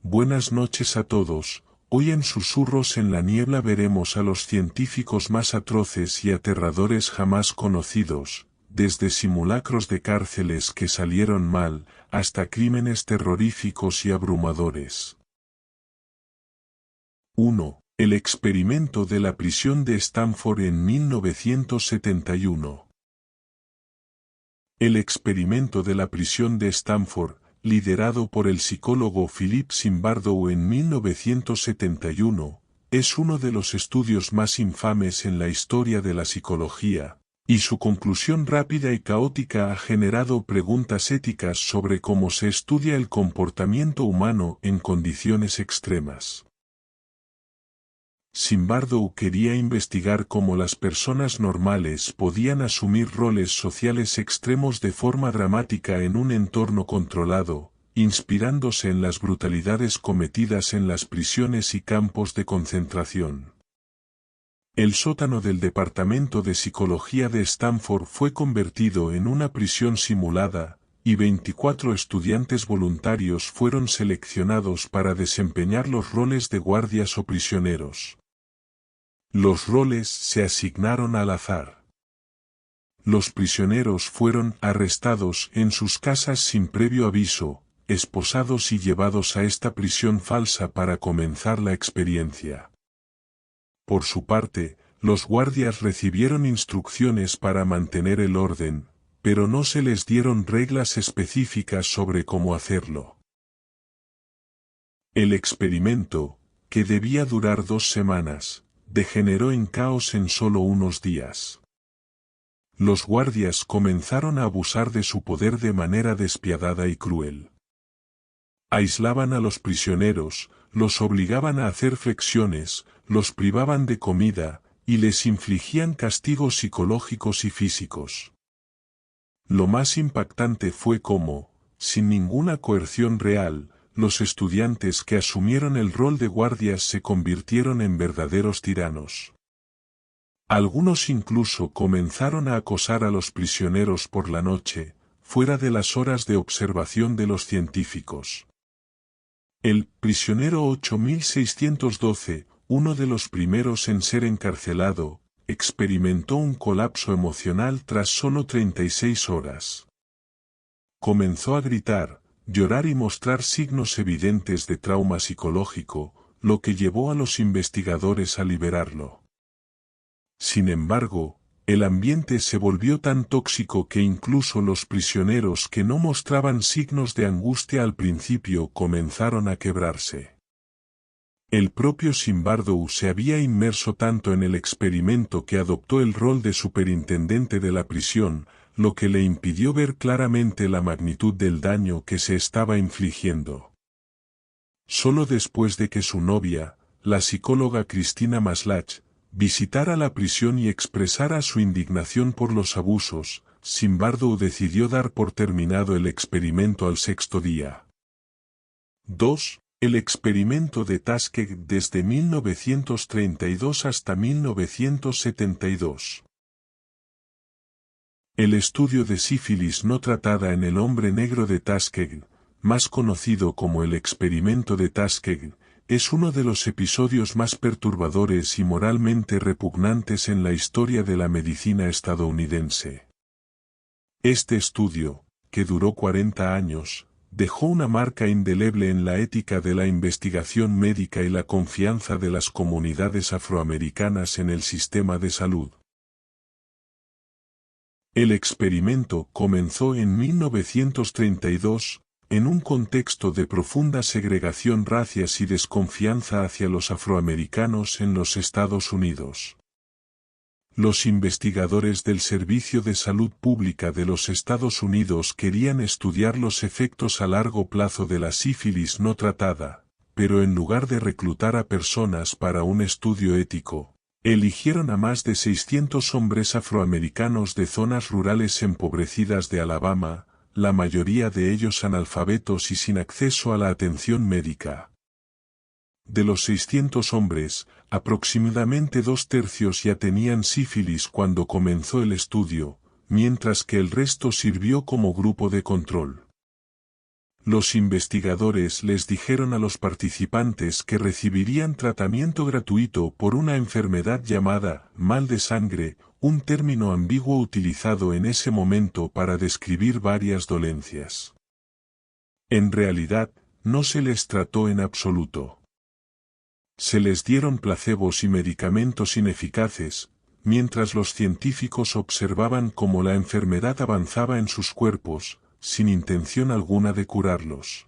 Buenas noches a todos. Hoy en Susurros en la Niebla veremos a los científicos más atroces y aterradores jamás conocidos, desde simulacros de cárceles que salieron mal, hasta crímenes terroríficos y abrumadores. 1. El experimento de la prisión de Stanford en 1971. El experimento de la prisión de Stanford, liderado por el psicólogo Philip Zimbardo en 1971, es uno de los estudios más infames en la historia de la psicología, y su conclusión rápida y caótica ha generado preguntas éticas sobre cómo se estudia el comportamiento humano en condiciones extremas. Zimbardo quería investigar cómo las personas normales podían asumir roles sociales extremos de forma dramática en un entorno controlado, inspirándose en las brutalidades cometidas en las prisiones y campos de concentración. El sótano del Departamento de Psicología de Stanford fue convertido en una prisión simulada, y 24 estudiantes voluntarios fueron seleccionados para desempeñar los roles de guardias o prisioneros. Los roles se asignaron al azar. Los prisioneros fueron arrestados en sus casas sin previo aviso, esposados y llevados a esta prisión falsa para comenzar la experiencia. Por su parte, los guardias recibieron instrucciones para mantener el orden, pero no se les dieron reglas específicas sobre cómo hacerlo. El experimento, que debía durar 2 semanas, degeneró en caos en solo unos días. Los guardias comenzaron a abusar de su poder de manera despiadada y cruel. Aislaban a los prisioneros, los obligaban a hacer flexiones, los privaban de comida, y les infligían castigos psicológicos y físicos. Lo más impactante fue cómo, sin ninguna coerción real, los estudiantes que asumieron el rol de guardias se convirtieron en verdaderos tiranos. Algunos incluso comenzaron a acosar a los prisioneros por la noche, fuera de las horas de observación de los científicos. El prisionero 8612, uno de los primeros en ser encarcelado, experimentó un colapso emocional tras solo 36 horas. Comenzó a gritar, llorar y mostrar signos evidentes de trauma psicológico, lo que llevó a los investigadores a liberarlo. Sin embargo, el ambiente se volvió tan tóxico que incluso los prisioneros que no mostraban signos de angustia al principio comenzaron a quebrarse. El propio Zimbardo se había inmerso tanto en el experimento que adoptó el rol de superintendente de la prisión, lo que le impidió ver claramente la magnitud del daño que se estaba infligiendo. Solo después de que su novia, la psicóloga Christina Maslach, visitara la prisión y expresara su indignación por los abusos, Zimbardo decidió dar por terminado el experimento al 6º día. 2. El experimento de Tuskegee desde 1932 hasta 1972. El estudio de sífilis no tratada en el hombre negro de Tuskegee, más conocido como el experimento de Tuskegee, es uno de los episodios más perturbadores y moralmente repugnantes en la historia de la medicina estadounidense. Este estudio, que duró 40 años, dejó una marca indeleble en la ética de la investigación médica y la confianza de las comunidades afroamericanas en el sistema de salud. El experimento comenzó en 1932, en un contexto de profunda segregación racial y desconfianza hacia los afroamericanos en los Estados Unidos. Los investigadores del Servicio de Salud Pública de los Estados Unidos querían estudiar los efectos a largo plazo de la sífilis no tratada, pero en lugar de reclutar a personas para un estudio ético, eligieron a más de 600 hombres afroamericanos de zonas rurales empobrecidas de Alabama, la mayoría de ellos analfabetos y sin acceso a la atención médica. De los 600 hombres, aproximadamente 2/3 ya tenían sífilis cuando comenzó el estudio, mientras que el resto sirvió como grupo de control. Los investigadores les dijeron a los participantes que recibirían tratamiento gratuito por una enfermedad llamada mal de sangre, un término ambiguo utilizado en ese momento para describir varias dolencias. En realidad, no se les trató en absoluto. Se les dieron placebos y medicamentos ineficaces, mientras los científicos observaban cómo la enfermedad avanzaba en sus cuerpos, sin intención alguna de curarlos.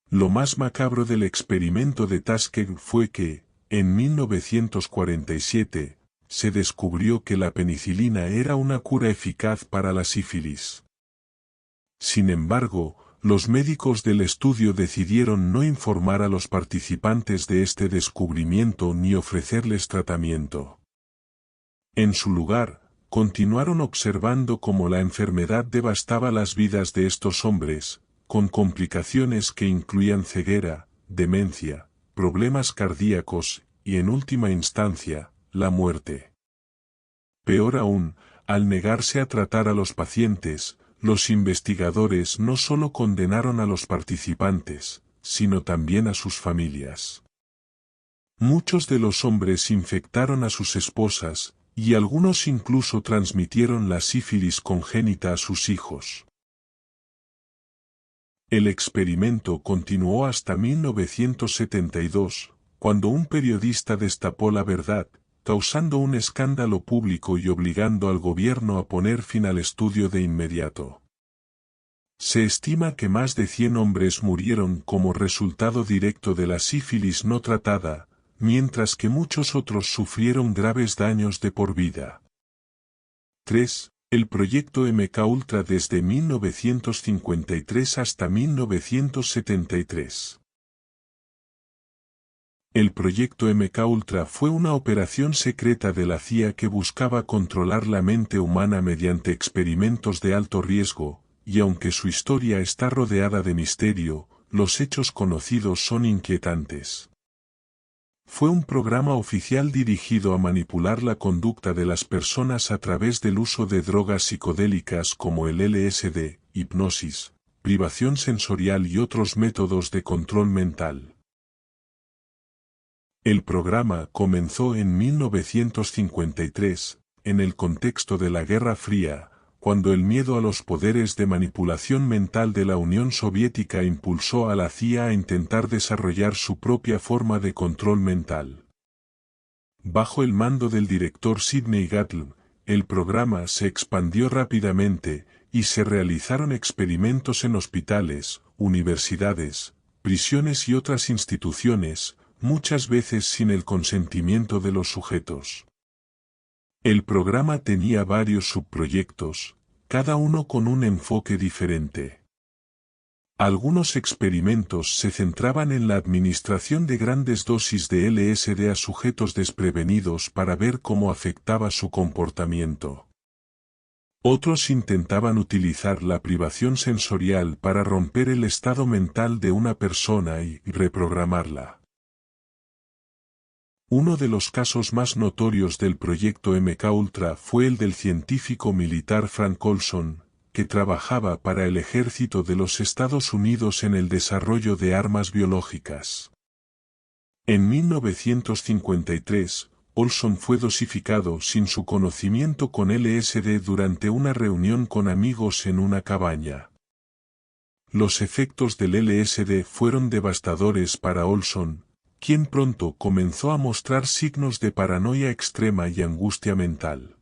Lo más macabro del experimento de Tuskegee fue que, en 1947, se descubrió que la penicilina era una cura eficaz para la sífilis. Sin embargo, los médicos del estudio decidieron no informar a los participantes de este descubrimiento ni ofrecerles tratamiento. En su lugar, continuaron observando cómo la enfermedad devastaba las vidas de estos hombres, con complicaciones que incluían ceguera, demencia, problemas cardíacos y, en última instancia, la muerte. Peor aún, al negarse a tratar a los pacientes, los investigadores no solo condenaron a los participantes, sino también a sus familias. Muchos de los hombres infectaron a sus esposas, y algunos incluso transmitieron la sífilis congénita a sus hijos. El experimento continuó hasta 1972, cuando un periodista destapó la verdad, causando un escándalo público y obligando al gobierno a poner fin al estudio de inmediato. Se estima que más de 100 hombres murieron como resultado directo de la sífilis no tratada, mientras que muchos otros sufrieron graves daños de por vida. 3. El proyecto MKUltra desde 1953 hasta 1973. El proyecto MKUltra fue una operación secreta de la CIA que buscaba controlar la mente humana mediante experimentos de alto riesgo, y aunque su historia está rodeada de misterio, los hechos conocidos son inquietantes. Fue un programa oficial dirigido a manipular la conducta de las personas a través del uso de drogas psicodélicas como el LSD, hipnosis, privación sensorial y otros métodos de control mental. El programa comenzó en 1953, en el contexto de la Guerra Fría, cuando el miedo a los poderes de manipulación mental de la Unión Soviética impulsó a la CIA a intentar desarrollar su propia forma de control mental. Bajo el mando del director Sidney Gatl, el programa se expandió rápidamente, y se realizaron experimentos en hospitales, universidades, prisiones y otras instituciones, muchas veces sin el consentimiento de los sujetos. El programa tenía varios subproyectos, cada uno con un enfoque diferente. Algunos experimentos se centraban en la administración de grandes dosis de LSD a sujetos desprevenidos para ver cómo afectaba su comportamiento. Otros intentaban utilizar la privación sensorial para romper el estado mental de una persona y reprogramarla. Uno de los casos más notorios del proyecto MKUltra fue el del científico militar Frank Olson, que trabajaba para el ejército de los Estados Unidos en el desarrollo de armas biológicas. En 1953, Olson fue dosificado sin su conocimiento con LSD durante una reunión con amigos en una cabaña. Los efectos del LSD fueron devastadores para Olson, quien pronto comenzó a mostrar signos de paranoia extrema y angustia mental.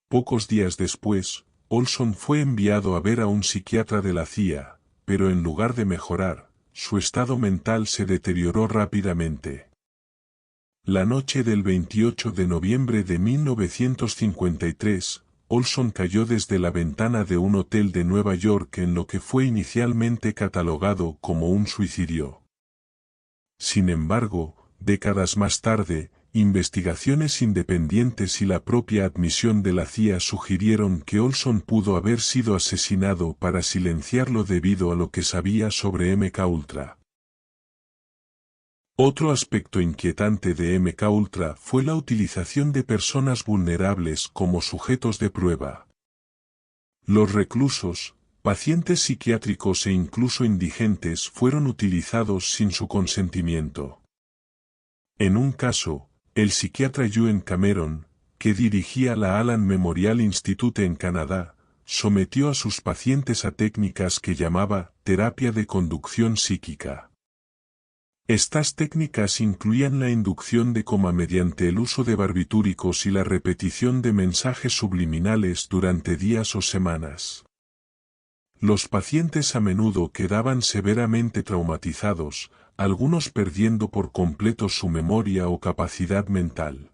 Pocos días después, Olson fue enviado a ver a un psiquiatra de la CIA, pero en lugar de mejorar, su estado mental se deterioró rápidamente. La noche del 28 de noviembre de 1953, Olson cayó desde la ventana de un hotel de Nueva York en lo que fue inicialmente catalogado como un suicidio. Sin embargo, décadas más tarde, investigaciones independientes y la propia admisión de la CIA sugirieron que Olson pudo haber sido asesinado para silenciarlo debido a lo que sabía sobre MKUltra. Otro aspecto inquietante de MKUltra fue la utilización de personas vulnerables como sujetos de prueba. Los reclusos, pacientes psiquiátricos e incluso indigentes fueron utilizados sin su consentimiento. En un caso, el psiquiatra Ewen Cameron, que dirigía la Allan Memorial Institute en Canadá, sometió a sus pacientes a técnicas que llamaba terapia de conducción psíquica. Estas técnicas incluían la inducción de coma mediante el uso de barbitúricos y la repetición de mensajes subliminales durante días o semanas. Los pacientes a menudo quedaban severamente traumatizados, algunos perdiendo por completo su memoria o capacidad mental.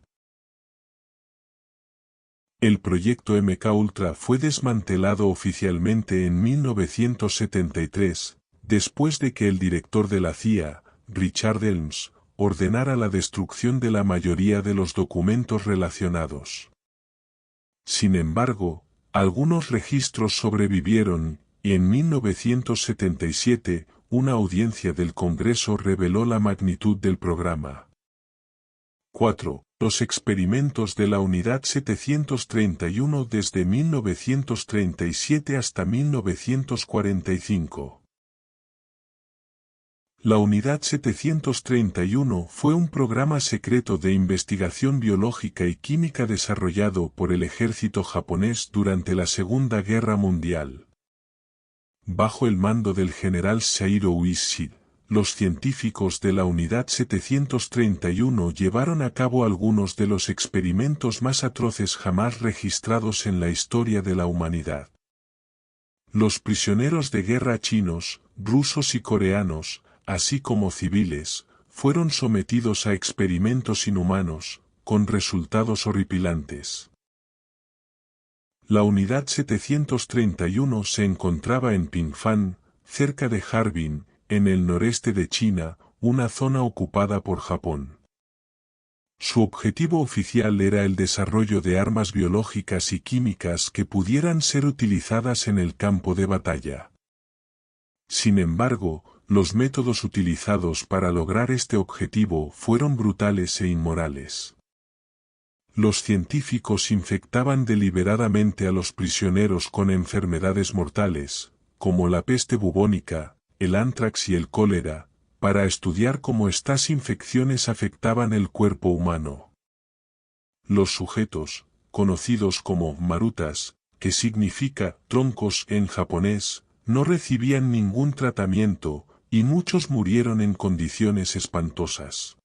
El proyecto MKUltra fue desmantelado oficialmente en 1973, después de que el director de la CIA, Richard Helms, ordenara la destrucción de la mayoría de los documentos relacionados. Sin embargo, algunos registros sobrevivieron, y en 1977, una audiencia del Congreso reveló la magnitud del programa. 4. Los experimentos de la Unidad 731 desde 1937 hasta 1945. La Unidad 731 fue un programa secreto de investigación biológica y química desarrollado por el ejército japonés durante la Segunda Guerra Mundial. Bajo el mando del general Seiro Uesugi, los científicos de la Unidad 731 llevaron a cabo algunos de los experimentos más atroces jamás registrados en la historia de la humanidad. Los prisioneros de guerra chinos, rusos y coreanos, así como civiles, fueron sometidos a experimentos inhumanos, con resultados horripilantes. La Unidad 731 se encontraba en Pingfan, cerca de Harbin, en el noreste de China, una zona ocupada por Japón. Su objetivo oficial era el desarrollo de armas biológicas y químicas que pudieran ser utilizadas en el campo de batalla. Sin embargo, los métodos utilizados para lograr este objetivo fueron brutales e inmorales. Los científicos infectaban deliberadamente a los prisioneros con enfermedades mortales, como la peste bubónica, el ántrax y el cólera, para estudiar cómo estas infecciones afectaban el cuerpo humano. Los sujetos, conocidos como marutas, que significa troncos en japonés, no recibían ningún tratamiento, y muchos murieron en condiciones espantosas.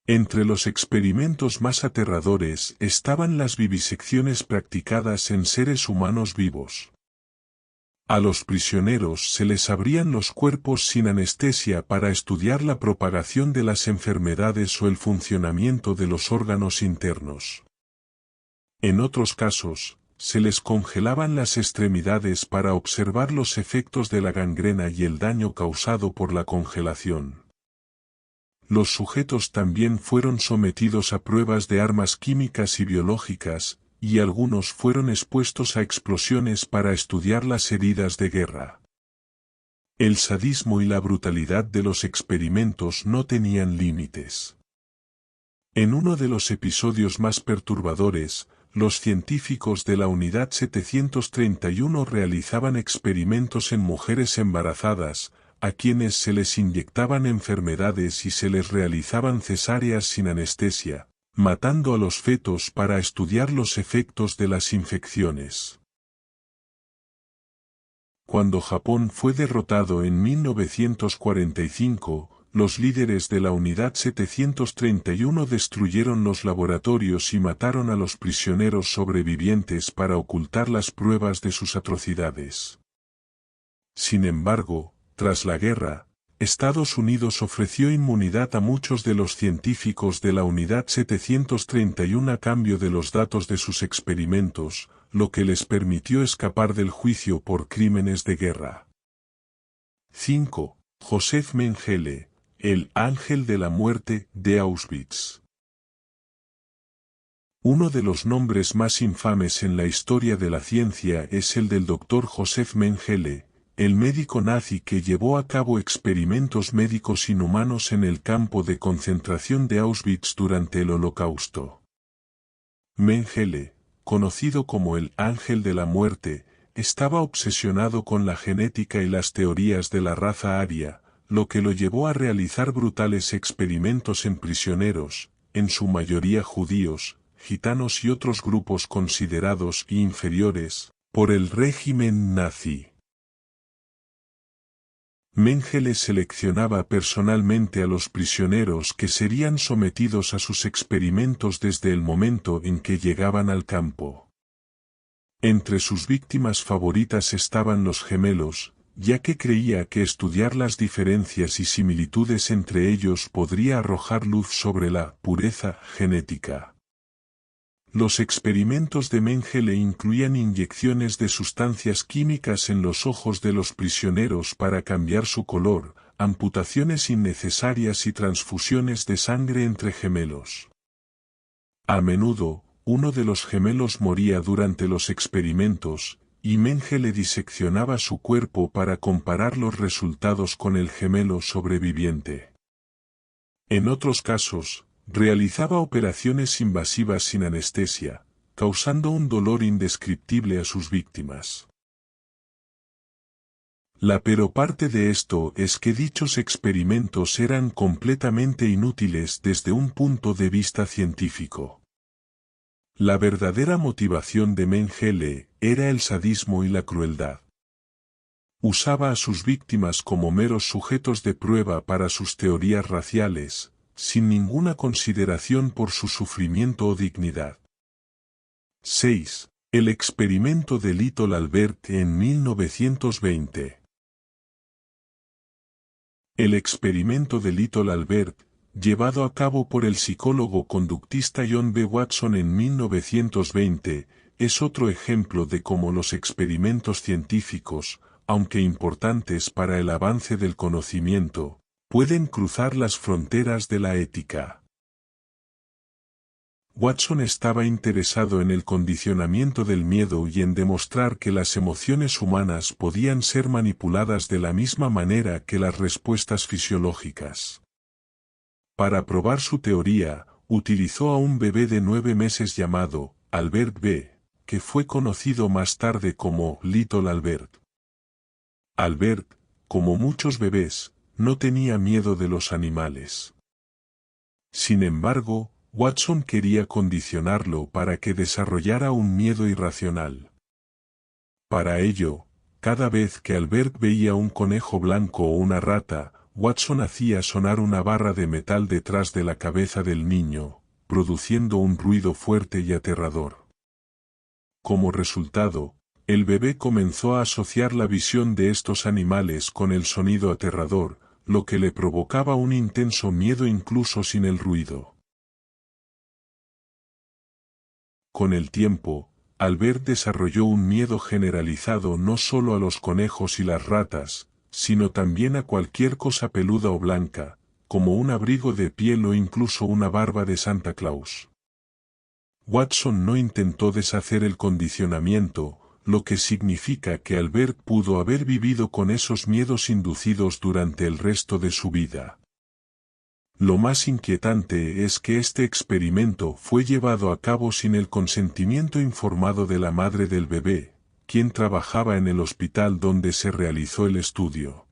Entre los experimentos más aterradores estaban las vivisecciones practicadas en seres humanos vivos. A los prisioneros se les abrían los cuerpos sin anestesia para estudiar la propagación de las enfermedades o el funcionamiento de los órganos internos. En otros casos, se les congelaban las extremidades para observar los efectos de la gangrena y el daño causado por la congelación. Los sujetos también fueron sometidos a pruebas de armas químicas y biológicas, y algunos fueron expuestos a explosiones para estudiar las heridas de guerra. El sadismo y la brutalidad de los experimentos no tenían límites. En uno de los episodios más perturbadores, los científicos de la Unidad 731 realizaban experimentos en mujeres embarazadas, a quienes se les inyectaban enfermedades y se les realizaban cesáreas sin anestesia, matando a los fetos para estudiar los efectos de las infecciones. Cuando Japón fue derrotado en 1945, los líderes de la Unidad 731 destruyeron los laboratorios y mataron a los prisioneros sobrevivientes para ocultar las pruebas de sus atrocidades. Sin embargo, tras la guerra, Estados Unidos ofreció inmunidad a muchos de los científicos de la Unidad 731 a cambio de los datos de sus experimentos, lo que les permitió escapar del juicio por crímenes de guerra. 5. Josef Mengele, el ángel de la muerte de Auschwitz. Uno de los nombres más infames en la historia de la ciencia es el del Dr. Josef Mengele, el médico nazi que llevó a cabo experimentos médicos inhumanos en el campo de concentración de Auschwitz durante el Holocausto. Mengele, conocido como el ángel de la muerte, estaba obsesionado con la genética y las teorías de la raza aria, lo que lo llevó a realizar brutales experimentos en prisioneros, en su mayoría judíos, gitanos y otros grupos considerados inferiores por el régimen nazi. Mengele seleccionaba personalmente a los prisioneros que serían sometidos a sus experimentos desde el momento en que llegaban al campo. Entre sus víctimas favoritas estaban los gemelos, ya que creía que estudiar las diferencias y similitudes entre ellos podría arrojar luz sobre la pureza genética. Los experimentos de Mengele incluían inyecciones de sustancias químicas en los ojos de los prisioneros para cambiar su color, amputaciones innecesarias y transfusiones de sangre entre gemelos. A menudo, uno de los gemelos moría durante los experimentos, y Mengele diseccionaba su cuerpo para comparar los resultados con el gemelo sobreviviente. En otros casos, realizaba operaciones invasivas sin anestesia, causando un dolor indescriptible a sus víctimas. La peor parte de esto es que dichos experimentos eran completamente inútiles desde un punto de vista científico. La verdadera motivación de Mengele era el sadismo y la crueldad. Usaba a sus víctimas como meros sujetos de prueba para sus teorías raciales, sin ninguna consideración por su sufrimiento o dignidad. 6. El experimento de Little Albert en 1920. El experimento de Little Albert, llevado a cabo por el psicólogo conductista John B. Watson en 1920, es otro ejemplo de cómo los experimentos científicos, aunque importantes para el avance del conocimiento, pueden cruzar las fronteras de la ética. Watson estaba interesado en el condicionamiento del miedo y en demostrar que las emociones humanas podían ser manipuladas de la misma manera que las respuestas fisiológicas. Para probar su teoría, utilizó a un bebé de 9 meses llamado Albert B., que fue conocido más tarde como Little Albert. Albert, como muchos bebés, no tenía miedo de los animales. Sin embargo, Watson quería condicionarlo para que desarrollara un miedo irracional. Para ello, cada vez que Albert veía un conejo blanco o una rata, Watson hacía sonar una barra de metal detrás de la cabeza del niño, produciendo un ruido fuerte y aterrador. Como resultado, el bebé comenzó a asociar la visión de estos animales con el sonido aterrador, lo que le provocaba un intenso miedo incluso sin el ruido. Con el tiempo, Albert desarrolló un miedo generalizado no solo a los conejos y las ratas, sino también a cualquier cosa peluda o blanca, como un abrigo de piel o incluso una barba de Santa Claus. Watson no intentó deshacer el condicionamiento, lo que significa que Albert pudo haber vivido con esos miedos inducidos durante el resto de su vida. Lo más inquietante es que este experimento fue llevado a cabo sin el consentimiento informado de la madre del bebé, quien trabajaba en el hospital donde se realizó el estudio.